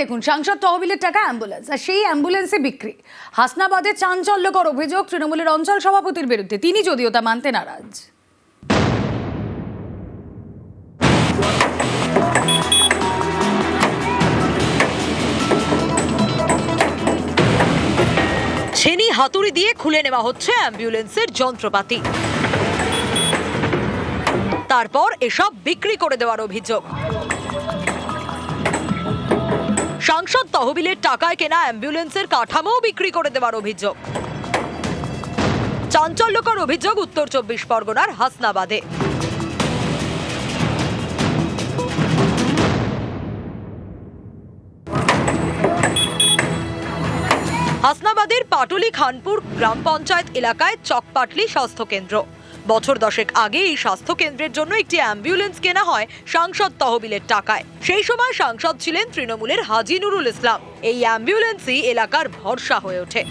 দেখুন, সাংসদ তহবিলের টাকা অ্যাম্বুলেন্স, আর সেই অ্যাম্বুলেন্সে বিক্রি। হাসনাবাদে চাঞ্চল্যকর অভিযোগ তৃণমূলের অঞ্চল সভাপতির বিরুদ্ধে, তিনি যদিও তা মানতে নারাজ। ছেনি হাতুড়ি দিয়ে খুলে নেওয়া হচ্ছে অ্যাম্বুলেন্সের যন্ত্রপাতি, তারপর এসব বিক্রি করে দেওয়ার অভিযোগ। সাংসদ তহবিলের টাকায় কেনা অ্যাম্বুলেন্সের কাঠামো বিক্রি করে দেওয়ার অভিযোগ। চাঞ্চল্যকর অভিযোগ উত্তর 24 পরগনার হাসনাবাদে। হাসনাবাদের পাটুলি খানপুর গ্রাম পঞ্চায়েত এলাকায় চকপাটলি স্বাস্থ্যকেন্দ্র। বছর 10 আগে এই স্বাস্থ্যকেন্দ্রের জন্য একটি অ্যাম্বুলেন্স কেনা হয় সাংসদ তহবিলের টাকায়। সেই সময় সাংসদ ছিলেন তৃণমূলের হাজি নুরুল ইসলাম। এই অ্যাম্বুলেন্সই এলাকার ভরসা হয়ে ওঠে।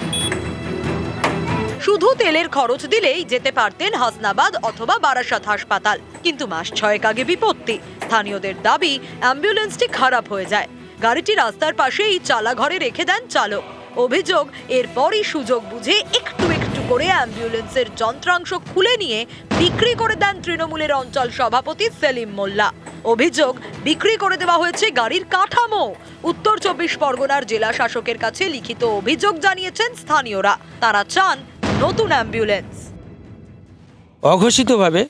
শুধু তেলের খরচ দিলেই যেতে পারতেন হাসনাবাদ অথবা বারাসাত হাসপাতাল, কিন্তু মাস 6 আগে বিপত্তি। স্থানীয়দের দাবি, অ্যাম্বুলেন্সটি খারাপ হয়ে যায়। গাড়িটি রাস্তার পাশেই চালাঘরে রেখে দেন চালক। অভিযোগ, এরপরই সুযোগ বুঝে একটু একটু করে অ্যাম্বুলেন্সের যন্ত্রাংশ খুলে নিয়ে বিক্রি করে দেন তৃণমূলের অঞ্চল সভাপতি সেলিম মোল্লা। অভিযোগ, বিক্রি করে দেওয়া হয়েছে গাড়ির কাঠামো। উত্তর 24 পরগনার জেলা শাসকের কাছে লিখিত অভিযোগ জানিয়েছেন স্থানীয়রা। তারা চান নতুন অ্যাম্বুলেন্স। অঘোষিতভাবে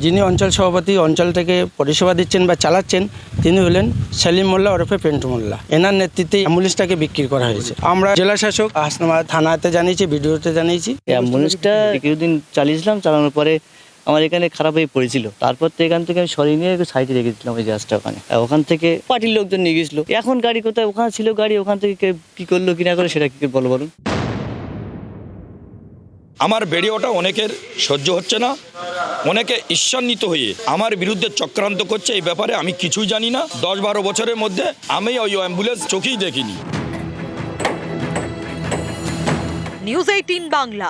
যিনি অঞ্চল সভাপতি অঞ্চলটাকে পরিষেবা দিচ্ছেন বা চালাচ্ছেন, তিনি হলেন সেলিম মোল্লা ওরফে পেন্টু মোল্লা। এনার নেতৃত্বে অ্যাম্বুলেন্সটাকে বিক্রি করা হয়েছে। আমরা জেলা শাসক হাসনাবাদ থানাতে জানিয়েছি, বিডিওতে জানিয়েছি। অ্যাম্বুলেন্সটা কিছুদিন চালিয়েছিলাম, চালানোর পরে আমার এখানে খারাপ হয়ে পড়েছিল। তারপর তো এখান থেকে আমি সরিয়ে নিয়ে একটু সাইডে রেখেছিলাম ওই গাছটা ওখানে। ওখান থেকে পার্টির লোকজন নিয়ে গেছিলো। এখন গাড়ি কোথায়, ওখানে ছিল গাড়ি, ওখান থেকে কি করলো কিনা করে সেটা কি বলো বলুন। আমার ভিডিওটা অনেকের সহ্য হচ্ছে না, অনেকে ঈর্ষান্বিত হয়ে আমার বিরুদ্ধে চক্রান্ত করছে। এই ব্যাপারে আমি কিছুই জানি না। 10-12 বছরের মধ্যে আমি ওই অ্যাম্বুলেন্স চোখেই দেখিনি। নিউজ 18 বাংলা।